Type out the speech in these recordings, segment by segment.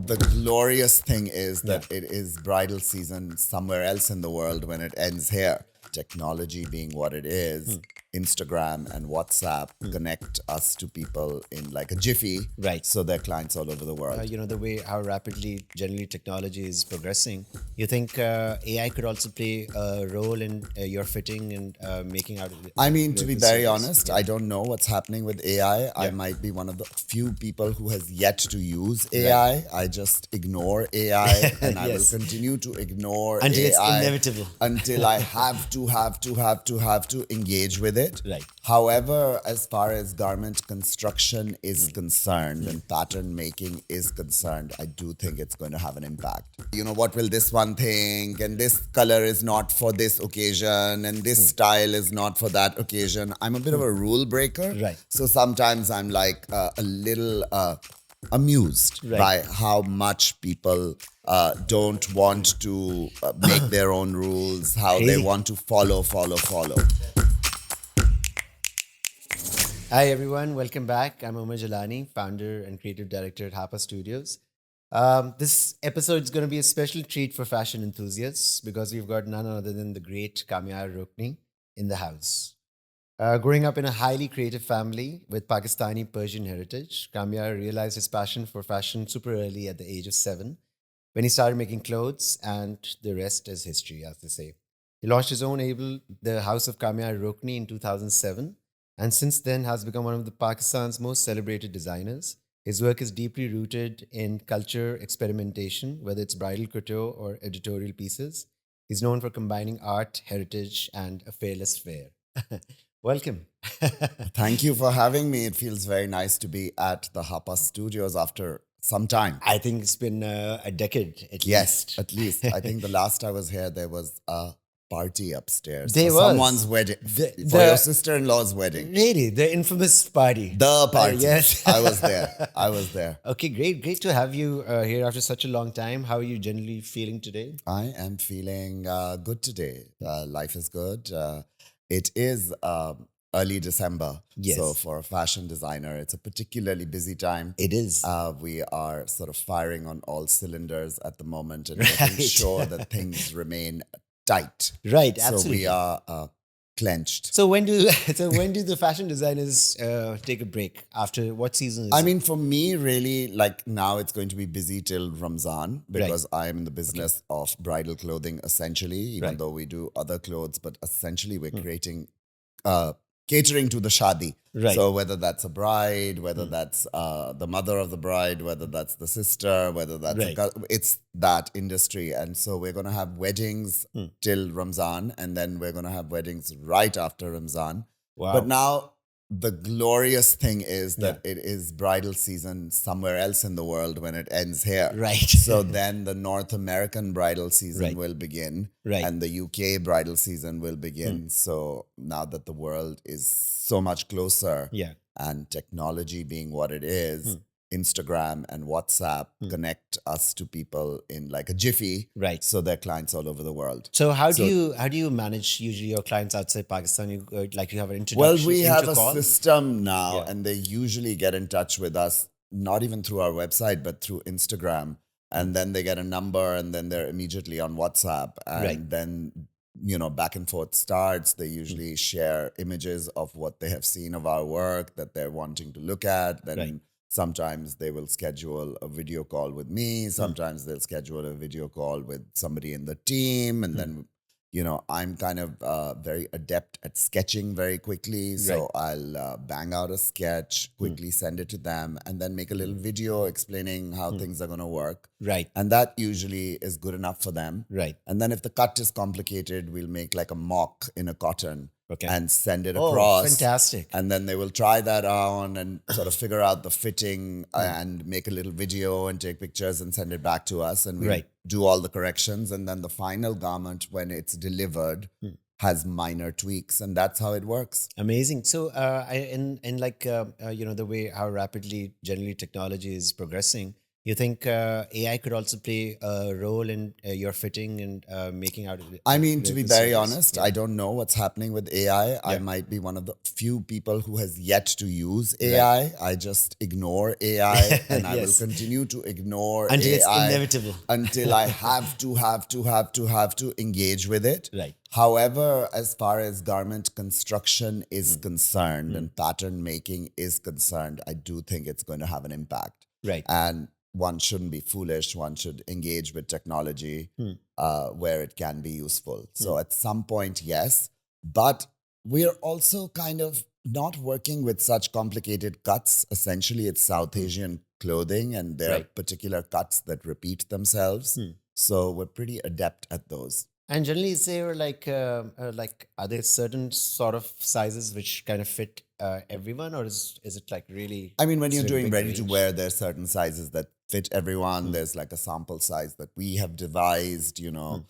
The glorious thing is that it is bridal season somewhere else in the world when it ends here. Technology being what it is, Instagram and WhatsApp connect us to people in like a jiffy. Right. So they're clients all over the world. The way how rapidly generally technology is progressing, you think AI could also play a role in your fitting and making out of I mean, to be the very service? honest, I don't know what's happening with AI. I might be one of the few people who has yet to use AI. I just ignore AI and I will Yes. continue to ignore Until it's AI inevitable. until I have to engage with it. Right. However, as far as garment construction is concerned and pattern making is concerned, I do think it's going to have an impact. You know, what will this one think? And this color is not for this occasion, and this style is not for that occasion. I'm a bit of a rule breaker. Right. So sometimes I'm like a little amused by how much people don't want to make their own rules, how they Crazy. want to follow. Hi everyone, welcome back. I'm Omar Jalani, founder and creative director at Happa Studios. This episode is going to be a special treat for fashion enthusiasts because we've got none other than the great Kamiar Rokni in the house. Growing up in a highly creative family with Pakistani-Persian heritage, Kamiar realized his passion for fashion super early at the age of 7 when he started making clothes, and the rest is history, as they say. He launched his own label, the House of Kamiar Rokni, in 2007, and since then has become one of the Pakistan's most celebrated designers. His work is deeply rooted in culture experimentation, whether it's bridal couture or editorial pieces. He's known for combining art, heritage, and a fearless flair. Welcome. Thank you for having me. It feels very nice to be at the Happa Studios after some time. I think it's been a decade at Yes, least. at least. I think the last I was here, there was a party upstairs. There for was. someone's wedding. For the- your sister-in-law's wedding. Really, the infamous party. The party. Yes. I was there. Okay, great to have you here after such a long time. How are you generally feeling today? I am feeling good today. Life is good. It is early December. Yes. So for a fashion designer, it's a particularly busy time. It is. We are sort of firing on all cylinders at the moment and making sure that things remain tight. Right, So absolutely. we are clenched. So when do the fashion designers take a break after what season is I it? mean, for me, really, like now it's going to be busy till Ramzan because I'm in the business of bridal clothing, essentially, even though we do other clothes, but essentially we're creating, catering to the shadi. Right. So whether that's a bride, whether that's the mother of the bride, whether that's the sister, whether that's it's that industry. And so we're going to have weddings till Ramzan, and then we're going to have weddings right after Ramzan. Wow. But now the glorious thing is that it is bridal season somewhere else in the world when it ends here. Right. So then the North American bridal season will begin. Right. And the UK bridal season will begin. So now that the world is so much closer and technology being what it is, Instagram and WhatsApp connect us to people in like a jiffy. Right. So they're clients all over the world. So how do you manage usually your clients outside Pakistan? You like you have an introduction. Well, we have a intercall? system now, and they usually get in touch with us, not even through our website, but through Instagram. And then they get a number, and then they're immediately on WhatsApp. And then, you know, back and forth starts. They usually share images of what they have seen of our work that they're wanting to look at. Then sometimes they will schedule a video call with me. Sometimes they'll schedule a video call with somebody in the team. And then, you know, I'm kind of very adept at sketching very quickly. So I'll bang out a sketch, quickly send it to them, and then make a little video explaining how things are going to work. Right. And that usually is good enough for them. Right. And then if the cut is complicated, we'll make like a mock in a cotton and send it Oh, across. fantastic. And then they will try that on and sort of figure out the fitting and make a little video and take pictures and send it back to us. And we do all the corrections. And then the final garment, when it's delivered, has minor tweaks. And that's how it works. Amazing. So, in like the way how rapidly generally technology is progressing, You think AI could also play a role in your fitting and making out I mean, to be the very service? honest, Yeah. I don't know what's happening with AI. I Yeah. might be one of the few people who has yet to use Right. AI. I just ignore AI and I will Yes. continue to ignore Until it's AI inevitable. until I have to engage with it. Right. However, as far as garment construction is Mm. concerned Mm. and pattern making is concerned, I do think it's going to have an impact. Right. And one shouldn't be foolish. One should engage with technology Mm. where it can be useful. So Mm. at some point, yes. But we're also kind of not working with such complicated cuts. Essentially, it's South Mm. Asian clothing and there are Right. particular cuts that repeat themselves. Mm. So we're pretty adept at those. And generally, is there like are there certain sort of sizes which kind of fit everyone, or is it like really I mean, when you're it's a doing big ready to range? wear, there's certain sizes that fit everyone. Mm. There's like a sample size that we have devised, Mm.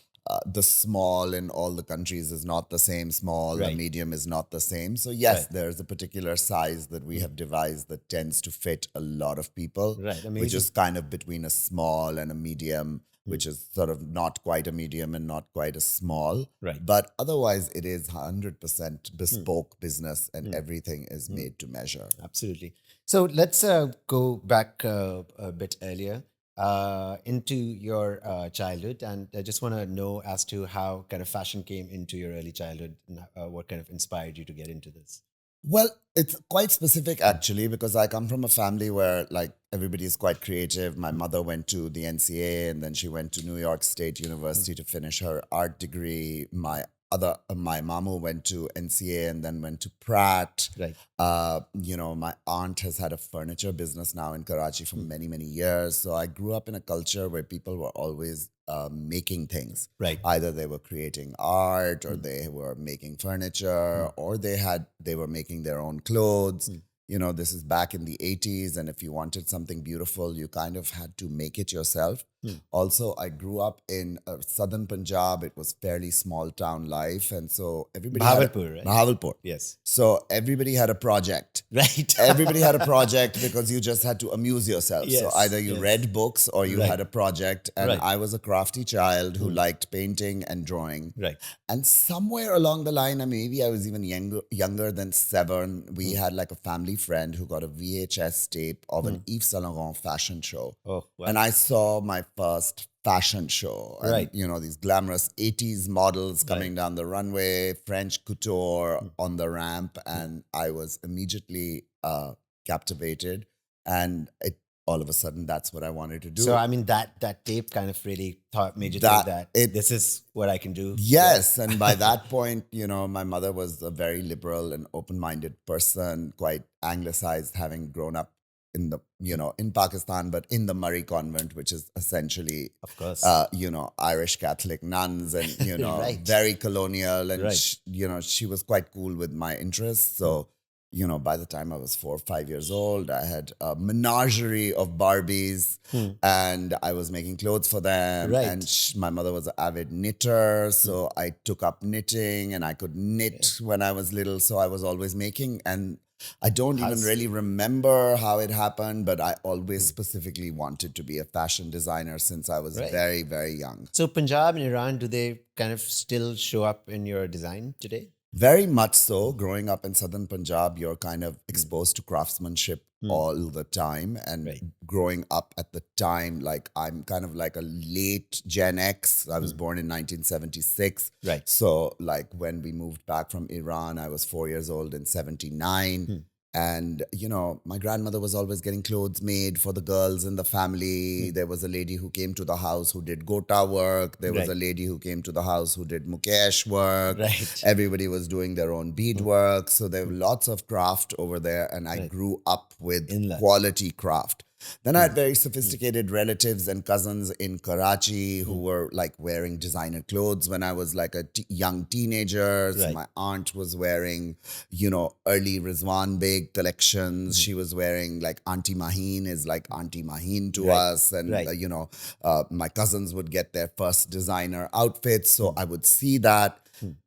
the small in all the countries is not the same small, the Right. medium is not the same. So, yes, Right. there's a particular size that we Mm. have devised that tends to fit a lot of people, Right. which Amazing. is kind of between a small and a medium, Mm. which is sort of not quite a medium and not quite a small. Right. But otherwise, it is 100% Mm. bespoke business and Mm. everything is Mm. made to measure. Absolutely. So let's go back a bit earlier into your childhood, and I just want to know as to how kind of fashion came into your early childhood, and what kind of inspired you to get into this. Well, it's quite specific actually because I come from a family where like everybody is quite creative. My mother went to the NCA and then she went to New York State Mm. University to finish her art degree. My mamu went to NCA and then went to Pratt. Right. My aunt has had a furniture business now in Karachi for Mm. many, many years. So I grew up in a culture where people were always making things. Right. Either they were creating art or Mm. they were making furniture Mm. or they were making their own clothes. Mm. This is back in the 80s, and if you wanted something beautiful, you kind of had to make it yourself. Mm. Also, I grew up in southern Punjab. It was fairly small town life, and so everybody had Bahawalpur, right? Bahawalpur. Yes. So everybody had a project. Right. Everybody had a project because you just had to amuse yourself. So Yes. either you Yes. read books or you Right. had a project. And Right. I was a crafty child who Mm. liked painting and drawing. Right. And somewhere along the line, maybe I was even younger than 7, we Mm. had like a family friend who got a VHS tape of an Mm. Yves Saint Laurent fashion show. Oh, wow. And I saw my first fashion show. And, Right. these glamorous 80s models coming Right. down the runway, French couture Mm. on the ramp. And I was immediately captivated. And all of a sudden, that's what I wanted to do. So I mean that tape kind of really made you think that this is what I can do. Yes. And by that point, my mother was a very liberal and open minded person, quite anglicized, having grown up in Pakistan, but in the Murray Convent, which is essentially, Of course. Irish Catholic nuns and, Right. very colonial. And, Right. she was quite cool with my interests. So, by the time I was 4 or 5 years old, I had a menagerie of Barbies Hmm. and I was making clothes for them. Right. And my mother was an avid knitter. So I took up knitting and I could knit when I was little. So I was always making. And I don't even Has- really remember how it happened, but I always specifically wanted to be a fashion designer since I was Right. very, very young. So Punjab and Iran, do they kind of still show up in your design today? Very much so. Growing up in southern Punjab, you're kind of exposed to craftsmanship all the time. And Right. growing up at the time, like I'm kind of like a late Gen X. I was born in 1976. Right. So, like when we moved back from Iran, I was 4 years old in 79. And, my grandmother was always getting clothes made for the girls in the family. There was a lady who came to the house who did gota work. There was Right. a lady who came to the house who did mukesh work. Right. Everybody was doing their own beadwork. So there were lots of craft over there. And I Right. grew up with In that. quality craft. Then I had very sophisticated relatives and cousins in Karachi who were like wearing designer clothes when I was like a young teenager. So Right. my aunt was wearing, early Rizwan Beg collections. She was wearing like Auntie Maheen is like Auntie Maheen to Right. us. And, Right. my cousins would get their first designer outfits. So I would see that.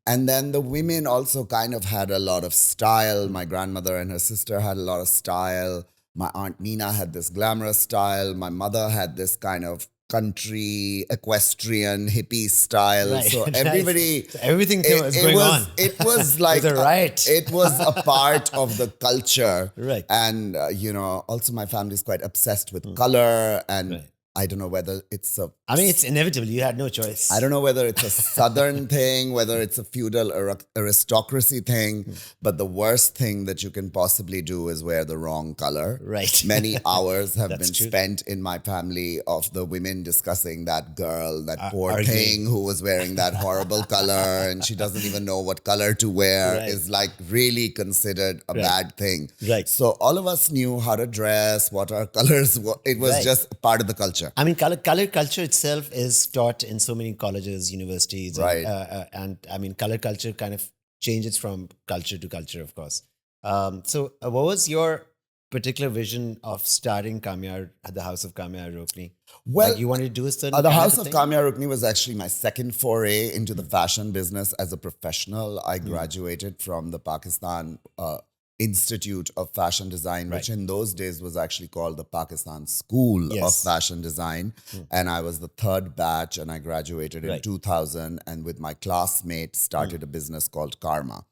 And then the women also kind of had a lot of style. My grandmother and her sister had a lot of style. My aunt Nina had this glamorous style. My mother had this kind of country, equestrian, hippie style. Right. So Nice. everybody, So everything was going on. it was It was like, a riot. it was a part of the culture. Right. And, also my family is quite obsessed with color. And Right. I don't know whether it's a I mean, it's inevitable. You had no choice. I don't know whether it's a southern thing, whether it's a feudal aristocracy thing, but the worst thing that you can possibly do is wear the wrong color. Right. Many hours have That's been true. spent in my family of the women discussing that girl, that poor arguing. thing who was wearing that horrible color and she doesn't even know what color to wear Right. is like really considered a bad thing. Right. So all of us knew how to dress, what our colors were. It was Right. just part of the culture. I mean, color culture itself is taught in so many colleges, universities, Right. and I mean, color culture kind of changes from culture to culture, of course. So, what was your particular vision of starting Kamiar, the House of Kamiar Rokni? Well, like you wanted to do a certain the kind House of of thing? Kamiar Rokni was actually my second foray into the fashion business as a professional. I graduated from the Pakistan Institute of Fashion Design, which in those days was actually called the Pakistan School of Yes. Fashion Design. And I was the third batch and I graduated in Right. 2000 and with my classmate started a business called Karma.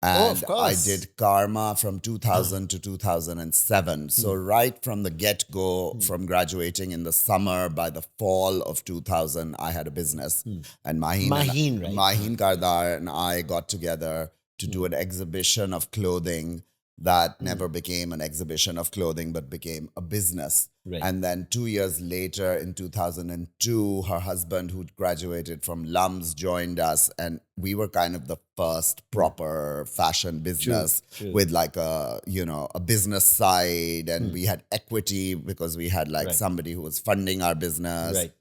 Oh, And of I course. did Karma from 2000 to 2007. So right from the get-go, from graduating in the summer, by the fall of 2000, I had a business. And Maheen, right? Maheen Kardar and I got together to do an exhibition of clothing that never became an exhibition of clothing, but became a business. Right. And then 2 years later, in 2002, her husband, who graduated from LUMS, joined us. And we were kind of the first proper fashion business true. with like a business side. And we had equity because we had like somebody who was funding our business. Right.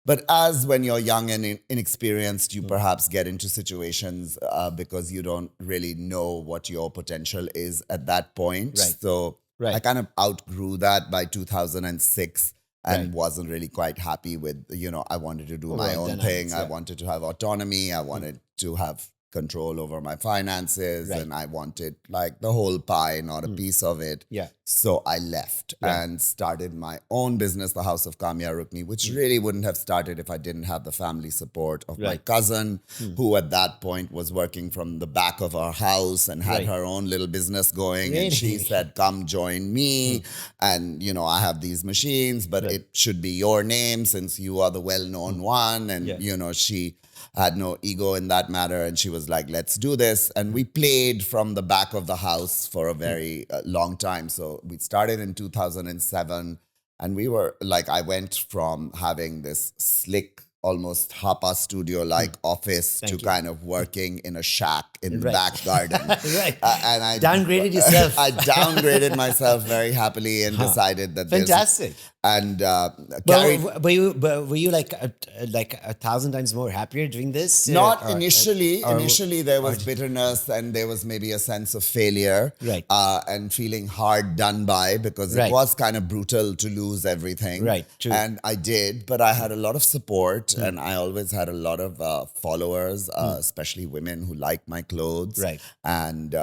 But as when you're young and inexperienced, you perhaps get into situations because you don't really know what your potential is at that point. Right. So Right. I kind of outgrew that by 2006 and Right. wasn't really quite happy with, I wanted to do my Work own dynamics, thing. I yeah. wanted to have autonomy. I wanted to have control over my finances Right. and I wanted like the whole pie, not a piece of it. Yeah. So I left and started my own business, the House of Kamiar Rokni, which really wouldn't have started if I didn't have the family support of my Right. cousin, who at that point was working from the back of our house and had Right. her own little business going. Really? And she said, come join me. And, I have these machines, but it should be your name since you are the well-known one. And, she had no ego in that matter. And she was like, let's do this. And we played from the back of the house for a very long time. So we started in 2007. And we were like, I went from having this slick, almost Happa studio-like office to you. kind of working in a shack in the Right. back garden. Right. And I Downgraded yourself. I downgraded myself very happily and decided that Fantastic. and But carried. were you like a 1,000 times more happier doing this? Not Or- initially. or- Initially, there was bitterness and there was maybe a sense of failure, Right. And feeling hard done by because Right. it was kind of brutal to lose everything. Right, true. And I did, but I had a lot of support, and I always had a lot of followers, especially women who like my clothes, Right. and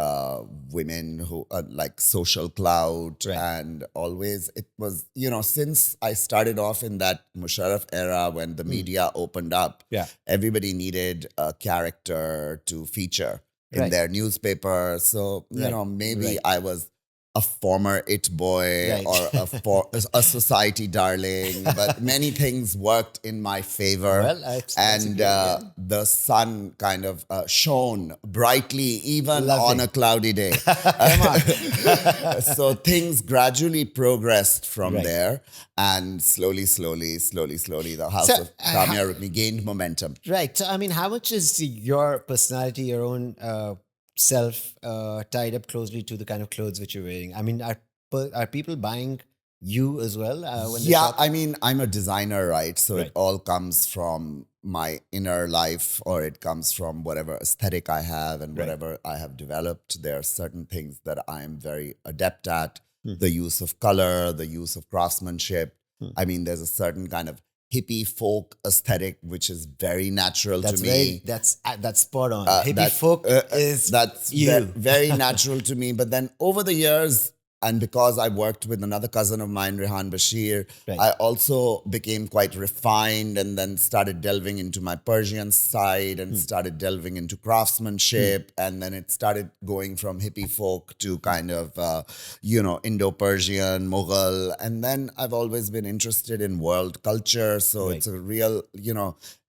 women who like social clout, Right. and always it was since I started off in that Musharraf era when the media opened up, Yeah. everybody needed a character to feature in Right. their newspaper. So, maybe Right. I was a former it boy Right. or a society darling, but many things worked in my favor. Well, that's and good, yeah. the sun kind of shone brightly even Lovely. on a cloudy day. So things gradually progressed from Right. there, and slowly, the House So, of Kamiar Rokni gained momentum. Right. So, I mean, how much is your personality, your own self tied up closely to the kind of clothes which you're wearing? I mean, are people buying you as well? When they Yeah, shop? I mean, I'm a designer, right? So Right. it all comes from my inner life, or it comes from whatever aesthetic I have and Right. whatever I have developed. There are certain things that I am very adept at. Hmm. The use of color, the use of craftsmanship. I mean, there's a certain kind of hippie folk aesthetic which is very natural That's to me. that's spot on. Hippie that- folk is That's you. very natural to me. But then over the years, and because I worked with another cousin of mine, Rehan Bashir, Right. I also became quite refined and then started delving into my Persian side and started delving into craftsmanship. And then it started going from hippie folk to kind of, Indo-Persian, Mughal. And then I've always been interested in world culture. So Right. it's a real,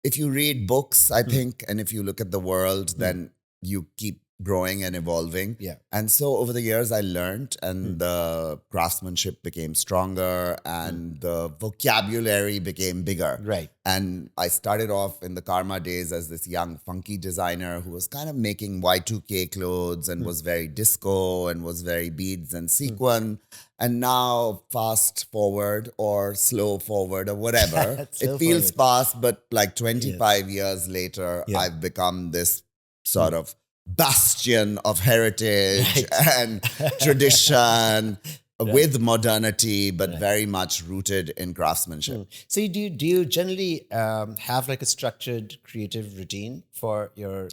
if you read books, I think, and if you look at the world, then you keep growing and evolving. Yeah. And so over the years, I learned, and the craftsmanship became stronger, and the vocabulary became bigger. Right. And I started off in the Karma days as this young, funky designer who was kind of making Y2K clothes and was very disco and was very beads and sequin. And now, fast forward or slow forward or whatever, Slow it feels forward. fast, but like 25 years later, Yeah. I've become this sort of bastion of heritage and tradition with modernity, but very much rooted in craftsmanship. So do you generally have like a structured creative routine for your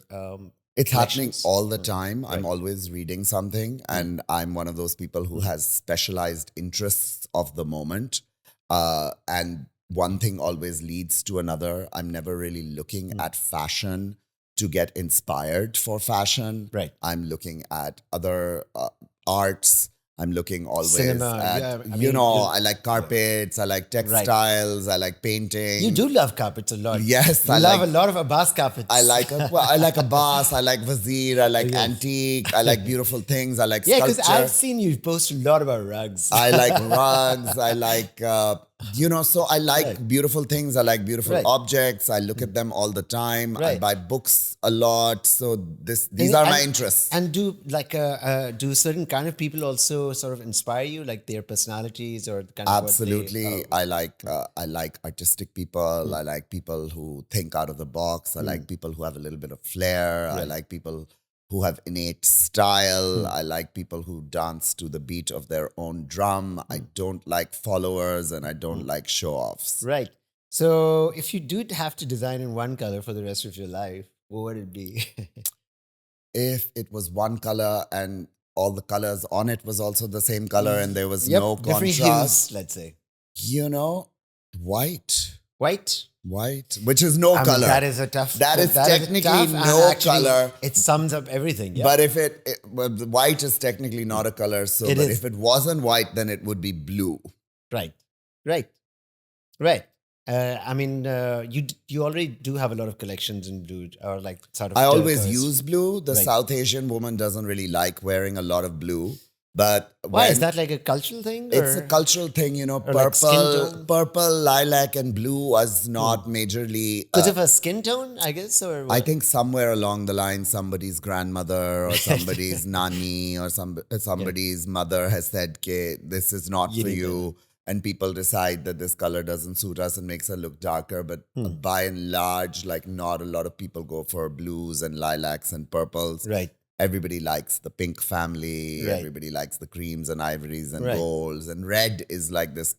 It's happening collections? all the time. I'm Right. always reading something, and I'm one of those people who has specialized interests of the moment. And one thing always leads to another. I'm never really looking at fashion to get inspired for fashion. Right. I'm looking at other arts. I'm looking always Cinema, at, yeah, I mean, I like carpets, I like textiles, I like painting. You do love carpets a lot. Yes, you I love like- a lot of Abbas carpets. I like a bass, I like Vazir, I like antique, I like beautiful things, I like yeah, because sculpture. I've seen you post a lot about rugs. I like rugs. I like, so I like beautiful things. I like beautiful Right. objects. I look at them all the time. I Right. buy books a lot. So these are my interests. And do certain kind of people also sort of inspire you, like their personalities or the kind of Absolutely. I like artistic people. I like people who think out of the box. I like people who have a little bit of flair. I like people who have innate style. I like people who dance to the beat of their own drum. I don't like followers and I don't like show-offs. Right. So if you do have to design in one color for the rest of your life, what would it be? If it was one color and all the colors on it was also the same color and there was no different contrast, hues, let's say. White. White. Which is no I mean, color. that is a tough. That is that technically tough, and no actually, color. It sums up everything. Yeah. But if well, the white is technically not a color. So It but is. if it wasn't white, then it would be blue. Right. I mean, you already do have a lot of collections in blue, or like sort of. I always turquoise. use blue. The Right. South Asian woman doesn't really like wearing a lot of blue. But Why when- is that like a cultural thing? It's or- a cultural thing, like skin tone? purple, lilac, and blue was not majorly. because of a skin tone, I guess, or I what? think somewhere along the line, somebody's grandmother or somebody's nanny or somebody's mother has said, "Ke, this is not for need you." And people decide that this color doesn't suit us and makes us look darker. But by and large, like not a lot of people go for blues and lilacs and purples. Right. Everybody likes the pink family. Right. Everybody likes the creams and ivories and Right. golds. And red is like this,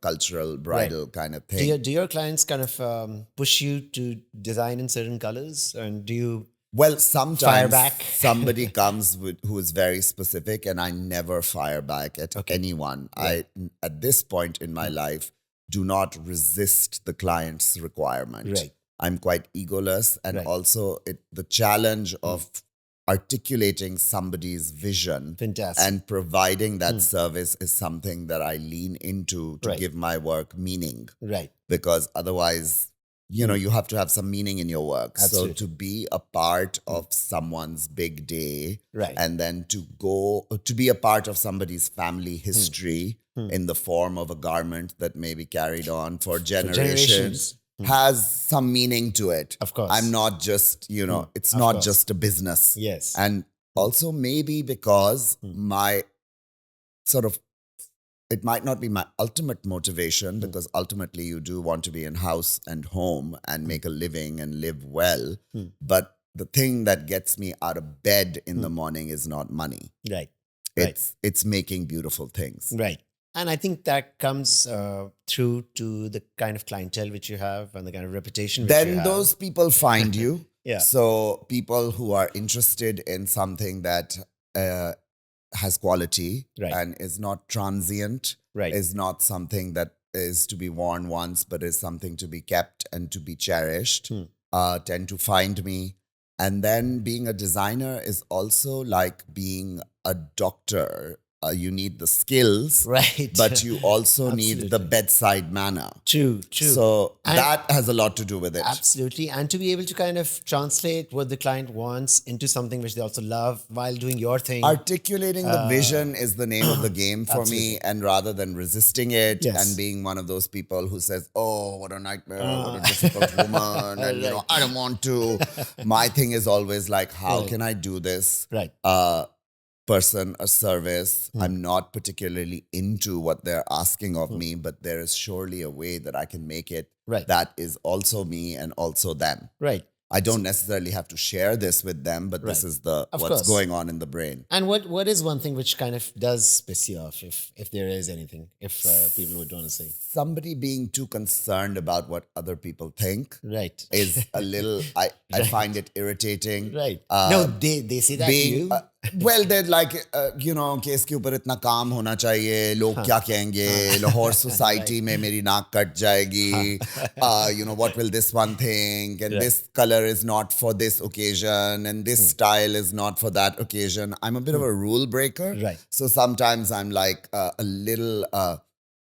cultural bridal kind of thing. Do your clients kind of push you to design in certain colors, and do you? Well, sometimes Fire back. somebody comes who is very specific, and I never fire back at anyone. I, at this point in my life, do not resist the client's requirement. Right. I'm quite egoless, and Right. also the challenge of articulating somebody's vision Fantastic. and providing that service is something that I lean into to Right. give my work meaning, Right. because otherwise, you have to have some meaning in your work. Absolutely. So to be a part of someone's big day, Right. and then to be a part of somebody's family history in the form of a garment that may be carried on for generations, has some meaning to it. Of course. I'm not just, it's Of not course. just a business. Yes. And also maybe because my sort of, it might not be my ultimate motivation, because ultimately you do want to be in house and home and make a living and live well. But the thing that gets me out of bed in the morning is not money. Right. It's making beautiful things. Right. And I think that comes through to the kind of clientele which you have and the kind of reputation which you Then have. those people find you. Yeah. So people who are interested in something that has quality Right. and is not transient, Right. is not something that is to be worn once, but is something to be kept and to be cherished, tend to find me. And then being a designer is also like being a doctor. You need the skills, Right. but you also need the Absolutely. bedside manner. True. So And- that has a lot to do with it. Absolutely. And to be able to kind of translate what the client wants into something which they also love while doing your thing. Articulating the vision is the name of the game for me. Absolutely. And rather than resisting it Yes. and being one of those people who says, oh, what a nightmare, what a difficult woman, and, you know, I don't want to. My thing is always like, how can I do this? Right. Person a service. I'm not particularly into what they're asking of me, but there is surely a way that I can make it Right. that is also me and also them. Right. I don't necessarily have to share this with them, but this Right. is the Of what's course. going on in the brain. And what is one thing which kind of does piss you off, if there is anything, if people would want to say? Somebody being too concerned about what other people think Right. is a little, I find it irritating. Right. No, they say that to you. Well, they're like, you know, case के ऊपर इतना काम होना चाहिए, लोग क्या कहेंगे, Lahore society में मेरी नाक कट जाएगी, you know, what will this one think, and this color is not for this occasion, and this style is not for that occasion. I'm a bit of a rule breaker. Right. So sometimes I'm like a little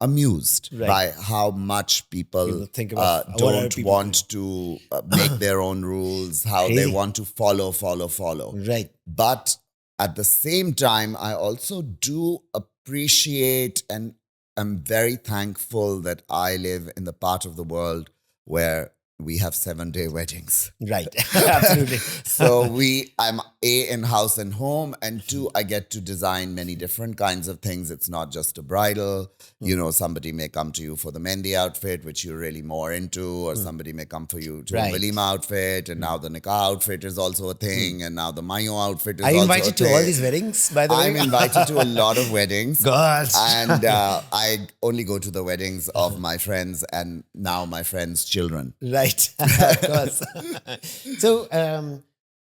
amused by how much people think about what other don't people want to make their own rules, how they Crazy. want to follow. Right. But at the same time, I also do appreciate and am very thankful that I live in the part of the world where we have 7-day weddings. Right. Absolutely. So I'm in house and home, and two, I get to design many different kinds of things. It's not just a bridal. You know, somebody may come to you for the Mehndi outfit, which you're really more into, or somebody may come for you to Right. a Walima outfit, and now the Nikah outfit is also a thing, and now the Mayo outfit is Are you also invited a to thing. all these weddings, by the way? I'm invited to a lot of weddings. God. And I only go to the weddings of my friends and now my friends' children. Right. Of course. So,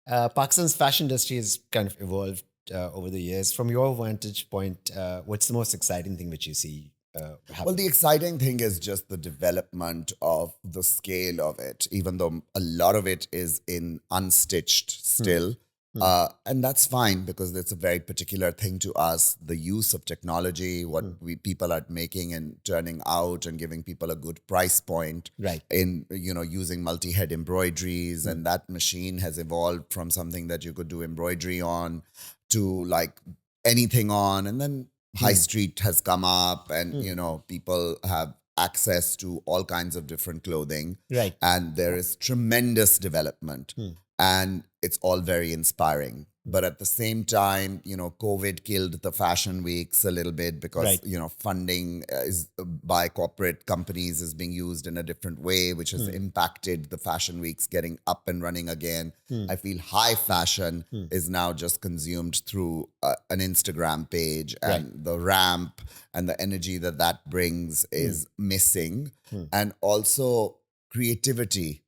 Pakistan's fashion industry has kind of evolved over the years. From your vantage point, what's the most exciting thing which you see happen? Well, the exciting thing is just the development of the scale of it, even though a lot of it is in unstitched still. And that's fine because it's a very particular thing to us. The use of technology, what people are making and turning out and giving people a good price point Right. in, you know, using multi-head embroideries. And that machine has evolved from something that you could do embroidery on to like anything on. And then high street has come up and, you know, people have access to all kinds of different clothing. Right. And there is tremendous development. And it's all very inspiring. But at the same time, you know, COVID killed the fashion weeks a little bit because, Right. you know, funding is by corporate companies is being used in a different way, which has impacted the fashion weeks getting up and running again. I feel high fashion is now just consumed through an Instagram page, and the ramp and the energy that that brings is missing. And also creativity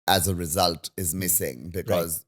as a result is missing because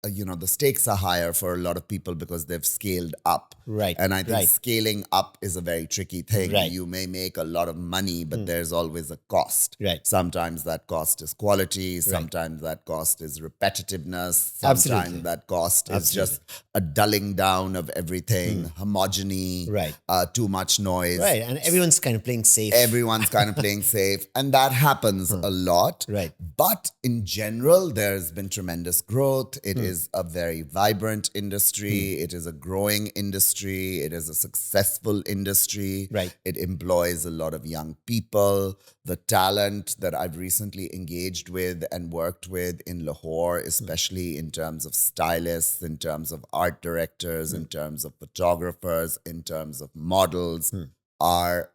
you know, the stakes are higher for a lot of people because they've scaled up. Right. And I think Right. scaling up is a very tricky thing. Right. You may make a lot of money, but there's always a cost. Right. Sometimes that cost is quality. Sometimes that cost is repetitiveness. Sometimes Absolutely. that cost is just a dulling down of everything, homogeny, Right. too much noise. Right. And everyone's kind of playing safe. Everyone's kind of playing safe. And that happens a lot. Right. But in general, there's been tremendous growth. It is a very vibrant industry. It is a growing industry. It is a successful industry. Right. It employs a lot of young people. The talent that I've recently engaged with and worked with in Lahore, especially in terms of stylists, in terms of art directors, in terms of photographers, in terms of models, are,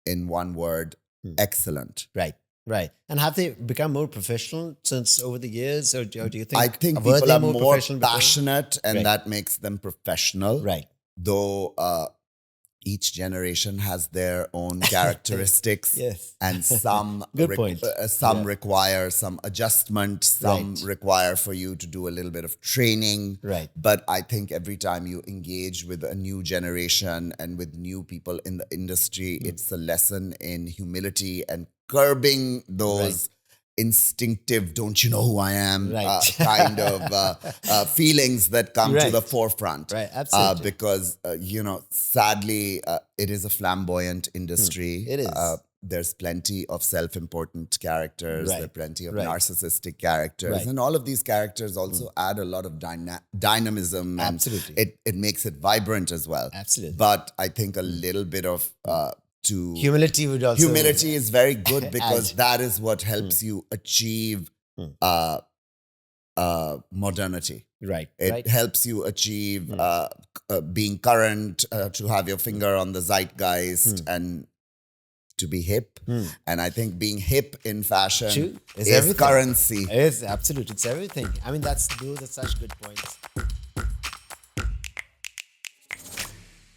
in one word, excellent. Right. Right. And have they become more professional since over the years? Or do you think I think were people they are more professional before? passionate and Right. that makes them professional. Right. Though, each generation has their own characteristics. Yes. And some Good point. some Yeah. require some adjustment, some Right. require for you to do a little bit of training. Right. But I think every time you engage with a new generation and with new people in the industry, it's a lesson in humility and curbing those instinctive, don't you know who I am, Right. kind of feelings that come to Right. the forefront. Right, absolutely. Because, sadly, it is a flamboyant industry. It is. There's plenty of self-important characters. Right. There are plenty of Right. narcissistic characters. Right. And all of these characters also add a lot of dynamism. And Absolutely. it makes it vibrant as well. Absolutely. But I think a little bit of Humility would also. humility is very good because Add. that is what helps you achieve modernity. Right. It Right. helps you achieve being current, to have your finger on the zeitgeist, and to be hip. And I think being hip in fashion True. It's is everything. currency. It's absolute. It's everything. I mean, those are such good points.